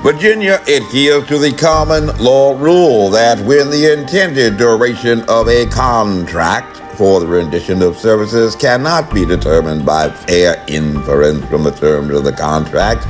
Virginia adheres to the common law rule that when the intended duration of a contract for the rendition of services cannot be determined by fair inference from the terms of the contract,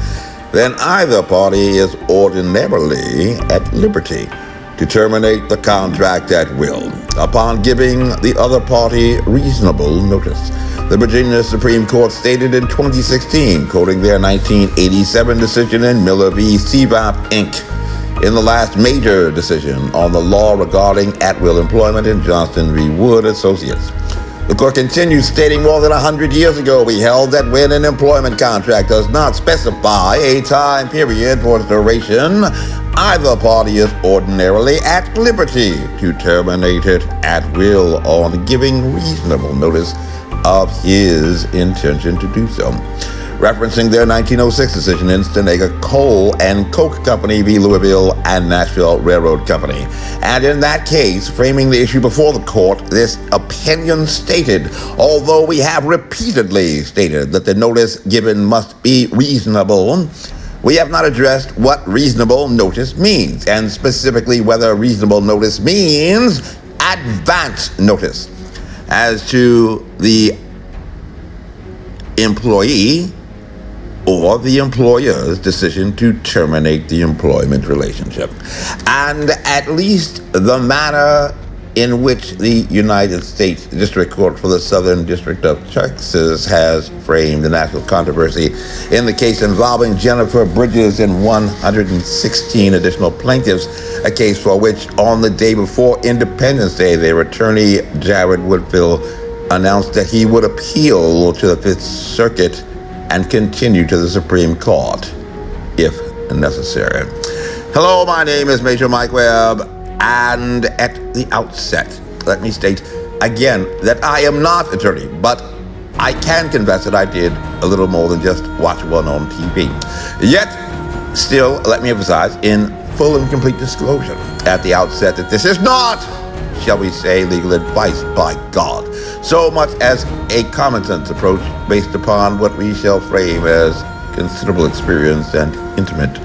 then either party is ordinarily at liberty to terminate the contract at will, upon giving the other party reasonable notice. The Virginia Supreme Court stated in 2016, quoting their 1987 decision in Miller v. CVAP, Inc., in the last major decision on the law regarding at-will employment in Johnson v. Wood Associates. The court continues, stating more than 100 years ago, we held that when an employment contract does not specify a time period for its duration, either party is ordinarily at liberty to terminate it at will on giving reasonable notice of his intention to do so. Referencing their 1906 decision in Stenega Coal and Coke Company v. Louisville and Nashville Railroad Company. And in that case, framing the issue before the court, this opinion stated, although we have repeatedly stated that the notice given must be reasonable, we have not addressed what reasonable notice means, and specifically whether reasonable notice means advance notice as to the employee or the employer's decision to terminate the employment relationship, and at least the manner in which the United States District Court for the Southern District of Texas has framed the national controversy in the case involving Jennifer Bridges and 116 additional plaintiffs, a case for which on the day before Independence Day, their attorney, Jared Woodfill, announced that he would appeal to the Fifth Circuit and continue to the Supreme Court, if necessary. Hello, my name is Major Mike Webb, and at the outset, let me state again that I am not attorney, but I can confess that I did a little more than just watch one on TV. Yet, still, let me emphasize in full and complete disclosure at the outset that this is not, shall we say, legal advice, by God, so much as a common sense approach based upon what we shall frame as considerable experience and intimate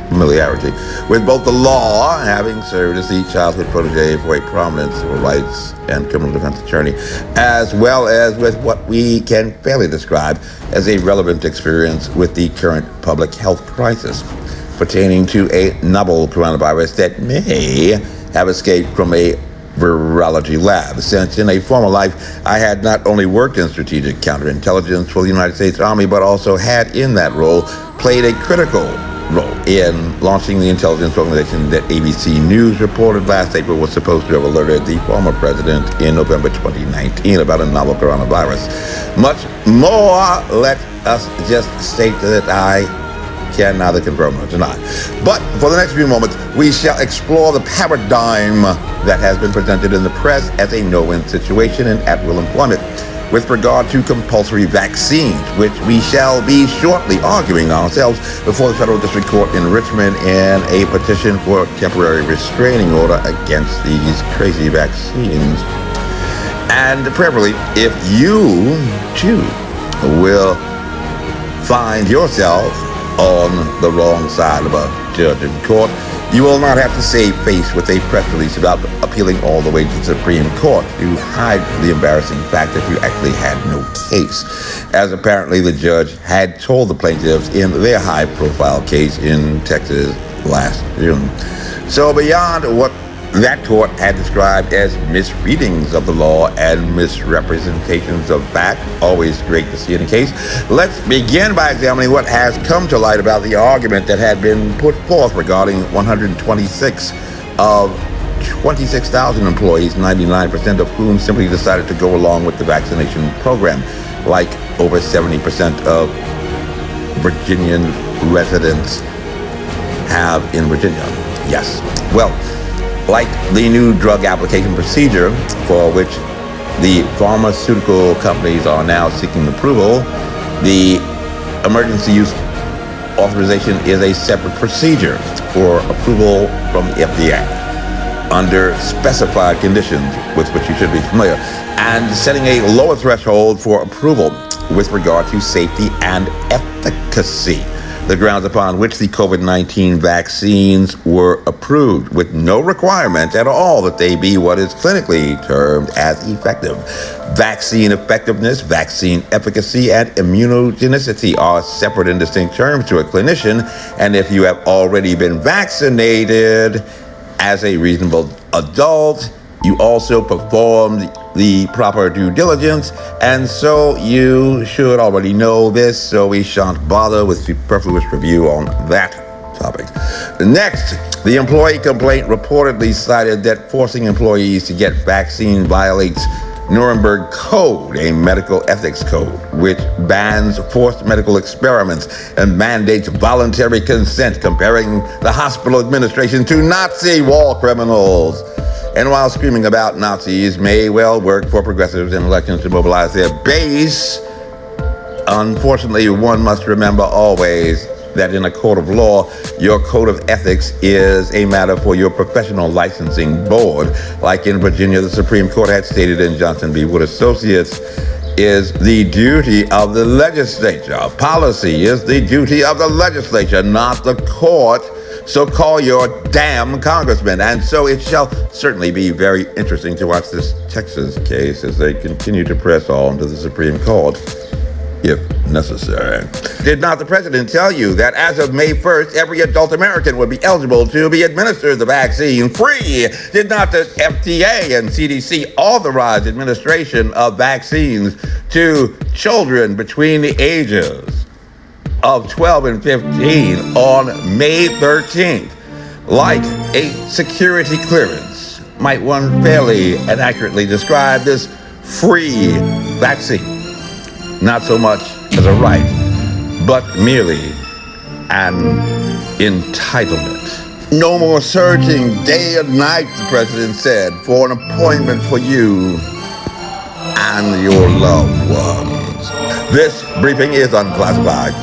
familiarity with both the law, having served as the childhood protege for a prominent civil rights and criminal defense attorney, as well as with what we can fairly describe as a relevant experience with the current public health crisis pertaining to a novel coronavirus that may have escaped from a virology lab, since in a former life I had not only worked in strategic counterintelligence for the United States Army, but also had in that role played a critical role in launching the intelligence organization that ABC News reported last April was supposed to have alerted the former president in November 2019 about a novel coronavirus. Much more, let us just state that I can neither confirm nor deny. But for the next few moments, we shall explore the paradigm that has been presented in the press as a no-win situation in at-will employment with regard to compulsory vaccines, which we shall be shortly arguing ourselves before the Federal District Court in Richmond in a petition for temporary restraining order against these crazy vaccines. And prayerfully, if you too will find yourself on the wrong side of a judge in court, you will not have to save face with a press release about appealing all the way to the Supreme Court to hide the embarrassing fact that you actually had no case, as apparently the judge had told the plaintiffs in their high-profile case in Texas last June. So beyond what that court had described as misreadings of the law and misrepresentations of fact, always great to see in a case, let's begin by examining what has come to light about the argument that had been put forth regarding 126 of 26,000 employees, 99% of whom simply decided to go along with the vaccination program, like over 70% of Virginian residents have in Virginia. Yes. Well, like the new drug application procedure for which the pharmaceutical companies are now seeking approval, the emergency use authorization is a separate procedure for approval from the FDA under specified conditions with which you should be familiar, and setting a lower threshold for approval with regard to safety and efficacy. the grounds upon which the COVID-19 vaccines were approved, with no requirement at all that they be what is clinically termed as effective. Vaccine effectiveness, vaccine efficacy, and immunogenicity are separate and distinct terms to a clinician, and if you have already been vaccinated as a reasonable adult, you also performed the proper due diligence, and so you should already know this, so we shan't bother with superfluous review on that topic. Next, the employee complaint reportedly cited that forcing employees to get vaccine violates Nuremberg Code, a medical ethics code, which bans forced medical experiments and mandates voluntary consent, comparing the hospital administration to Nazi war criminals. And while screaming about Nazis may well work for progressives in elections to mobilize their base, unfortunately, one must remember always that in a court of law, your code of ethics is a matter for your professional licensing board. Like in Virginia, the Supreme Court had stated in Johnson v. Wood Associates, is the duty of the legislature. Policy is the duty of the legislature, not the court. So call your damn congressman. And so it shall certainly be very interesting to watch this Texas case as they continue to press on to the Supreme Court, if necessary. Did not the president tell you that as of May 1st, every adult American would be eligible to be administered the vaccine free? Did not the FDA and CDC authorize administration of vaccines to children between the ages of 12 and 15 on May 13th? Like a security clearance, might one fairly and accurately describe this free vaccine? Not so much as a right, but merely an entitlement. No more searching day and night, the president said, for an appointment for you and your loved ones. This briefing is unclassified,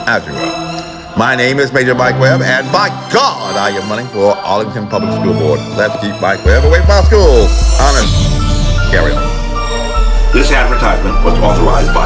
as you will. My name is Major Mike Webb, and by God, I am running for Arlington Public School Board. Let's keep Mike Webb away from our schools. Honest. Carry on. This advertisement was authorized by